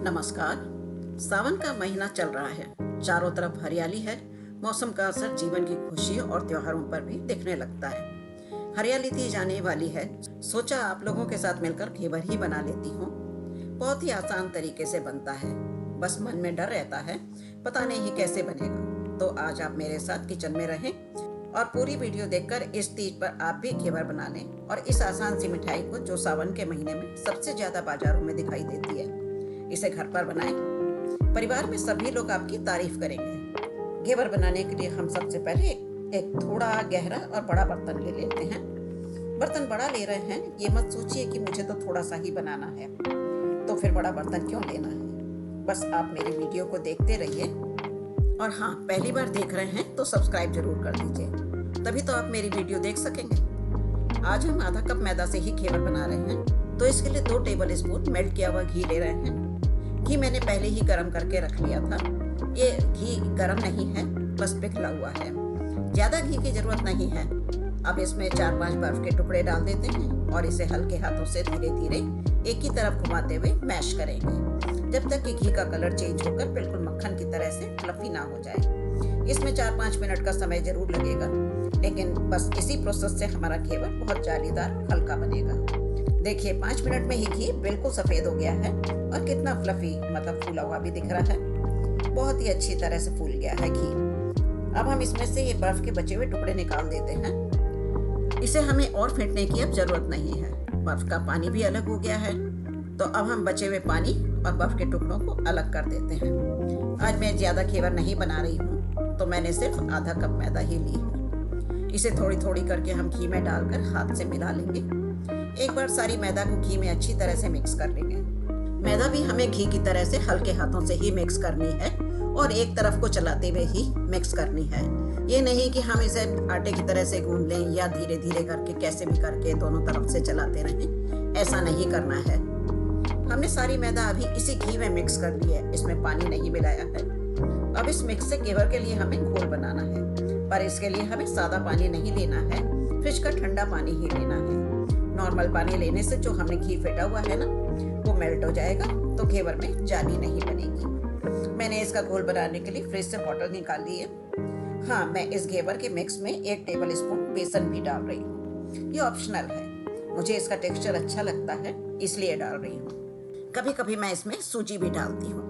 नमस्कार। सावन का महीना चल रहा है, चारों तरफ हरियाली है। मौसम का असर जीवन की खुशियों और त्योहारों पर भी दिखने लगता है। हरियाली दी जाने वाली है, सोचा आप लोगों के साथ मिलकर घेवर ही बना लेती हूँ। बहुत ही आसान तरीके से बनता है, बस मन में डर रहता है, पता नहीं कैसे बनेगा। तो आज आप मेरे साथ किचन में रहें और पूरी वीडियो देखकर इस तीज पर आप भी घेवर बना लें और इस आसान सी मिठाई को, जो सावन के महीने में सबसे ज्यादा बाजारों में दिखाई देती है, इसे घर पर बनाएं। परिवार में सभी लोग आपकी तारीफ करेंगे। घेवर बनाने के लिए हम सबसे पहले एक थोड़ा गहरा और बड़ा बर्तन ले लेते हैं। बर्तन बड़ा ले रहे हैं, ये मत सोचिए कि मुझे तो थोड़ा सा ही बनाना है, तो फिर बड़ा बर्तन क्यों लेना है। बस आप मेरी वीडियो को देखते रहिए और हाँ, पहली बार देख रहे हैं तो सब्सक्राइब जरूर कर दीजिए, तभी तो आप मेरी वीडियो देख सकेंगे। आज हम आधा कप मैदा से ही घेवर बना रहे हैं, तो इसके लिए 2 टेबल स्पून मेल्ट किया हुआ घी ले रहे हैं। घी मैंने पहले ही गरम करके रख लिया था। ये घी गरम नहीं है, बस पिघला हुआ है। ज्यादा घी की जरूरत नहीं है। अब इसमें 4-5 बर्फ के टुकड़े डाल देते हैं और इसे हल्के हाथों से धीरे धीरे एक ही तरफ घुमाते हुए मैश करेंगे, जब तक कि घी का कलर चेंज होकर बिल्कुल मक्खन की तरह से फ्लफी ना हो जाए। इसमें 4-5 मिनट का समय जरूर लगेगा, लेकिन बस इसी प्रोसेस से हमारा घेवर बहुत जालीदार हल्का बनेगा। देखिए, 5 मिनट में ही घी बिल्कुल सफेद हो गया है और कितना फ्लफी, मतलब फूला हुआ भी दिख रहा है। बहुत ही अच्छी तरह से फूल गया है घी। अब हम इसमें से ये बर्फ के बचे हुए टुकड़े निकाल देते हैं। इसे हमें और फेंटने की अब जरूरत नहीं है, बर्फ का पानी भी अलग हो गया है। तो अब हम बचे हुए पानी और बर्फ के टुकड़ों को अलग कर देते हैं। आज मैं ज्यादा घेवर नहीं बना रही हूँ, तो मैंने सिर्फ आधा कप मैदा ही ली है। इसे थोड़ी थोड़ी करके हम घी में डालकर हाथ से मिला लेंगे। एक बार सारी मैदा को घी में अच्छी तरह से मिक्स कर लेंगे। मैदा भी हमें घी की तरह से हल्के हाथों से ही मिक्स करनी है और एक तरफ को चलाते हुए ही मिक्स करनी है। ये नहीं कि हम इसे आटे की तरह से गूंद लें या धीरे धीरे करके कैसे भी करके दोनों तरफ से चलाते रहें, ऐसा नहीं करना है। हमने सारी मैदा अभी इसी घी में मिक्स कर ली है, इसमें पानी नहीं मिलाया है। अब इस मिक्स से घेवर के लिए हमें घोल बनाना है, पर इसके लिए हमें सादा पानी नहीं लेना है, फ्रिज का ठंडा पानी ही लेना है। नॉर्मल पानी लेने से जो हमने घी फेंटा हुआ है ना, वो मेल्ट हो जाएगा, तो घेवर में जाली नहीं बनेगी। मैंने इसका घोल बनाने के लिए फ्रिज से बॉटल निकाल ली है। हाँ, मैं इस घेवर के मिक्स में 1 टेबल स्पून बेसन भी डाल रही हूँ। ये ऑप्शनल है, मुझे इसका टेक्सचर अच्छा लगता है इसलिए डाल रही हूँ। कभी कभी मैं इसमें सूजी भी डालती हूँ।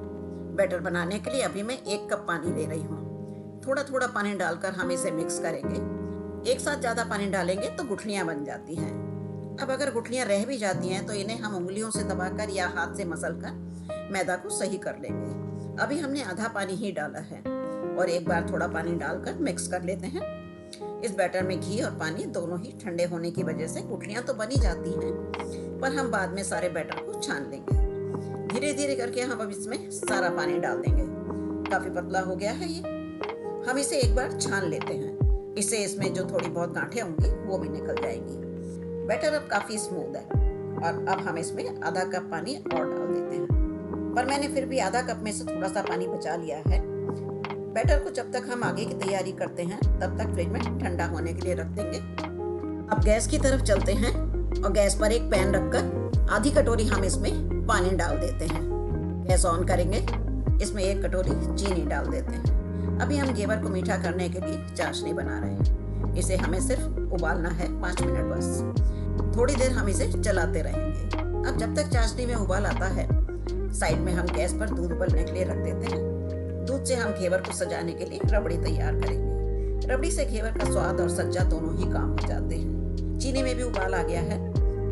बैटर बनाने के लिए अभी मैं 1 कप पानी ले रही हूँ। थोड़ा थोड़ा पानी डालकर हम इसे मिक्स करेंगे। एक साथ ज्यादा पानी डालेंगे तो गुठलियां बन जाती हैं। अब अगर गुठलियां रह भी जाती हैं तो इन्हें हम उंगलियों से दबाकर या हाथ से मसलकर मैदा को सही कर लेंगे। अभी हमने आधा पानी ही डाला है और एक बार थोड़ा पानी डालकर मिक्स कर लेते हैं। इस बैटर में घी और पानी दोनों ही ठंडे होने की वजह से गुठलियां तो बनी जाती हैं, पर हम बाद में सारे बैटर को छान लेंगे। धीरे धीरे करके हम अब इसमें सारा पानी डाल देंगे। काफी पतला हो गया है ये। हम इसे एक बार छान लेते हैं, इससे इसमें जो थोड़ी बहुत गांठें होंगी वो भी निकल जाएंगी। बैटर अब काफी स्मूथ है और अब हम इसमें आधा कप पानी और डाल देते हैं, पर मैंने फिर भी आधा कप में से थोड़ा सा पानी बचा लिया है। बैटर को जब तक हम आगे की तैयारी करते हैं तब तक फ्रिज में ठंडा होने के लिए रख देंगे। अब गैस की तरफ चलते हैं और गैस पर एक पैन रखकर आधी कटोरी हम इसमें पानी डाल देते हैं। गैस ऑन करेंगे, इसमें 1 कटोरी चीनी डाल देते हैं। अभी हम घेवर को मीठा करने के लिए चाशनी बना रहे हैं। इसे हमें सिर्फ उबालना है 5 मिनट बस। थोड़ी देर हम इसे चलाते रहेंगे। अब जब तक चाशनी में उबाल आता है, साइड में हम गैस पर दूध उबलने के लिए रख देते हैं। दूध से हम घेवर को सजाने के लिए रबड़ी तैयार करेंगे। रबड़ी से घेवर का स्वाद और सज्जा दोनों ही काम हो जाते हैं। चीनी में भी उबाल आ गया है।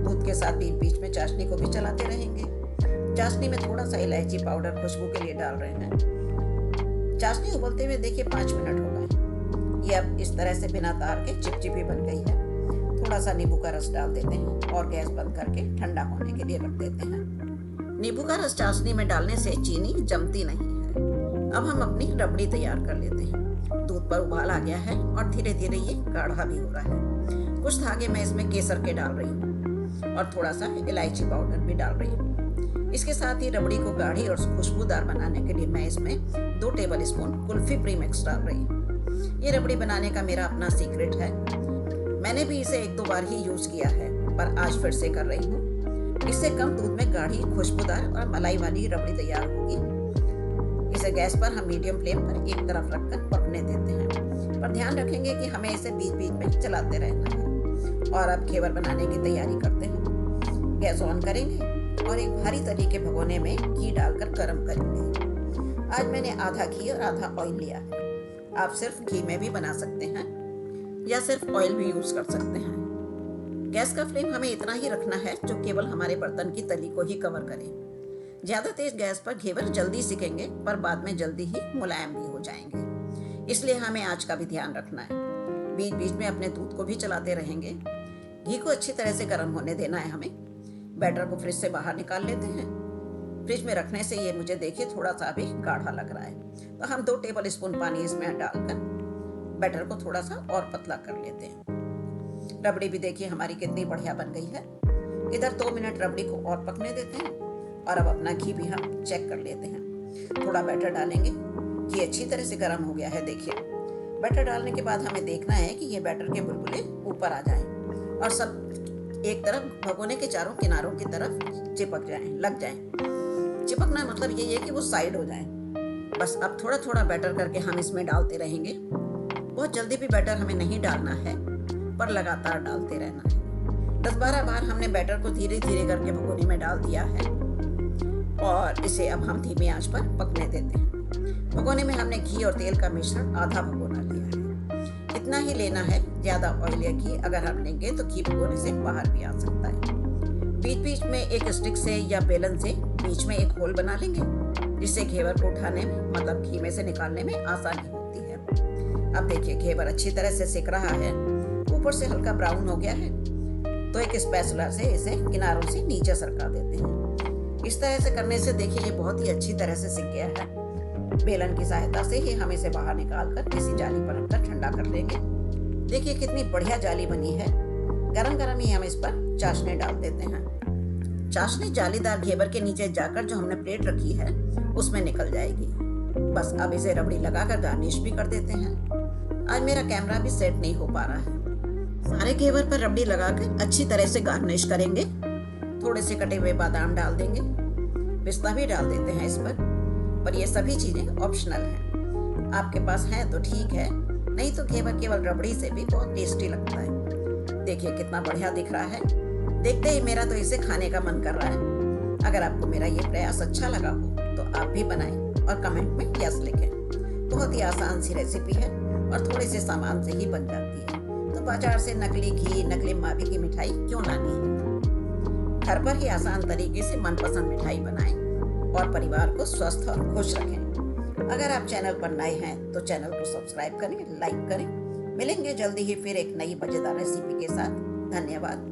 दूध के साथ बीच बीच में चाशनी को भी चलाते रहेंगे। चाशनी में थोड़ा सा इलायची पाउडर खुशबू के लिए डाल रहे हैं। चाशनी उबलते हुए देखिए 5 मिनट हो गए। ये अब इस तरह से बिना तार के चिपचिपी बन गई है। थोड़ा सा नींबू का रस डाल देते हैं और गैस बंद करके ठंडा होने के लिए रख देते हैं। नींबू का रस चाशनी में डालने से चीनी जमती नहीं है। अब हम अपनी रबड़ी तैयार कर लेते हैं। दूध पर उबाल आ गया है और धीरे धीरे ये गाढ़ा भी हो रहा है। कुछ धागे मैं इसमें केसर के डाल रही हूँ और थोड़ा सा इलायची पाउडर भी डाल रही हूँ। इसके साथ ही रबड़ी को गाढ़ी और खुशबूदार बनाने के लिए मैं इसमें 2 टेबल स्पून कुल्फी प्रीमिक्स डाल रही हूँ। ये रबड़ी बनाने का मेरा अपना सीक्रेट है। मैंने भी इसे 1-2 बार ही यूज किया है, पर आज फिर से कर रही हूँ। इससे कम दूध में गाढ़ी, खुशबूदार और मलाई वाली रबड़ी तैयार होगी। इसे गैस पर हम मीडियम फ्लेम पर एक तरफ रखकर पकने देते हैं, पर ध्यान रखेंगे कि हमें इसे बीच बीच में चलाते रहना है। और अब घेवर बनाने की तैयारी करते हैं। गैस ऑन करेंगे और एक भारी तली के भगोने में घी डालकर गर्म करेंगे। आज मैंने आधा घी और आधा ऑयल लिया है। आप सिर्फ घी में भी बना सकते हैं या सिर्फ ऑयल भी यूज कर सकते हैं। गैस का फ्लेम हमें इतना ही रखना है जो केवल हमारे बर्तन की तली को ही कवर करे। ज्यादा तेज गैस पर घेवर जल्दी सिकेंगे, पर बाद में जल्दी ही मुलायम भी हो जाएंगे। इसलिए हमें आंच का भी ध्यान रखना है। बीच बीच में अपने दूध को भी चलाते रहेंगे। घी को अच्छी तरह से गर्म होने देना है हमें। बैटर को फ्रिज से बाहर निकाल लेते हैं। फ्रिज में रखने से ये मुझे देखिए थोड़ा सा भी गाढ़ा लग रहा है, तो हम 2 टेबल स्पून पानी इसमें डालकर बैटर को थोड़ा सा और पतला कर लेते हैं। रबड़ी भी देखिए हमारी कितनी बढ़िया बन गई है। इधर 2 मिनट रबड़ी को और पकने देते हैं और अब अपना घी भी हम चेक कर लेते हैं। थोड़ा बैटर डालेंगे। घी अच्छी तरह से गर्म हो गया है। देखिए बैटर डालने के बाद हमें देखना है कि ये बैटर के बुलबुले ऊपर आ जाएं और सब एक तरफ भगोने के चारों किनारों की तरफ चिपक जाएं, लग जाएं। चिपकना मतलब ये है कि वो साइड हो जाएं। बस अब थोड़ा थोड़ा बैटर करके हम इसमें डालते रहेंगे। बहुत जल्दी भी बैटर हमें नहीं डालना है, पर लगातार डालते रहना है। 10-12 बार हमने बैटर को धीरे धीरे करके भगोने में डाल दिया है और इसे अब हम धीमी आंच पर पकने देते हैं। भगोने में हमने घी और तेल का मिश्रण आधा भगोना लिया है। इतना ही लेना है। ज्यादा ऑयल या घी अगर हम लेंगे तो घी भगोने से बाहर भी आ सकता है। बीच बीच में एक स्टिक से या बेलन से बीच में एक होल बना लेंगे, जिससे घेवर को उठाने में मतलब घी में से निकालने में आसानी होती है। अब देखिए घेवर अच्छी तरह से सिक रहा है। ऊपर से हल्का ब्राउन हो गया है, तो एक स्पैचुला से इसे किनारों से नीचे सरका देते हैं। इस तरह से करने से देखिए ये बहुत ही अच्छी तरह से सिक गया है। बेलन की सहायता से ही हम इसे बाहर निकालकर किसी जाली पर रखकर ठंडा कर लेंगे। देखिए कितनी बढ़िया जाली बनी है। गरम गरम ही हम इस पर चाशनी डाल देते हैं। चाशनी जालीदार घेवर के नीचे जाकर जो हमने प्लेट रखी है उसमें निकल जाएगी। बस अब इसे रबड़ी लगाकर गार्निश भी कर देते हैं। आज मेरा कैमरा भी सेट नहीं हो पा रहा है। सारे घेवर पर रबड़ी लगाकर अच्छी तरह से गार्निश करेंगे। थोड़े से कटे हुए बादाम डाल देंगे। पिस्ता भी डाल देते हैं इस पर ये सभी चीजें ऑप्शनल हैं। आपके पास है तो ठीक है, नहीं तो घेवर केवल रबड़ी से भी बहुत टेस्टी लगता है। देखिए कितना बढ़िया दिख रहा है। देखते ही मेरा तो इसे खाने का मन कर रहा है। अगर आपको मेरा ये प्रयास अच्छा लगा हो तो आप भी बनाएं और कमेंट में यस लिखें। बहुत ही आसान सी रेसिपी है और थोड़े से सामान से ही बन जाती है, तो बाजार से नकली घी, नकली मावे की मिठाई क्यों लानी है। घर पर ही आसान तरीके से मनपसंद मिठाई बनाएं और परिवार को स्वस्थ और खुश रखें। अगर आप चैनल पर नए हैं तो चैनल को सब्सक्राइब करें, लाइक करें। मिलेंगे जल्दी ही फिर एक नई मजेदार रेसिपी के साथ। धन्यवाद।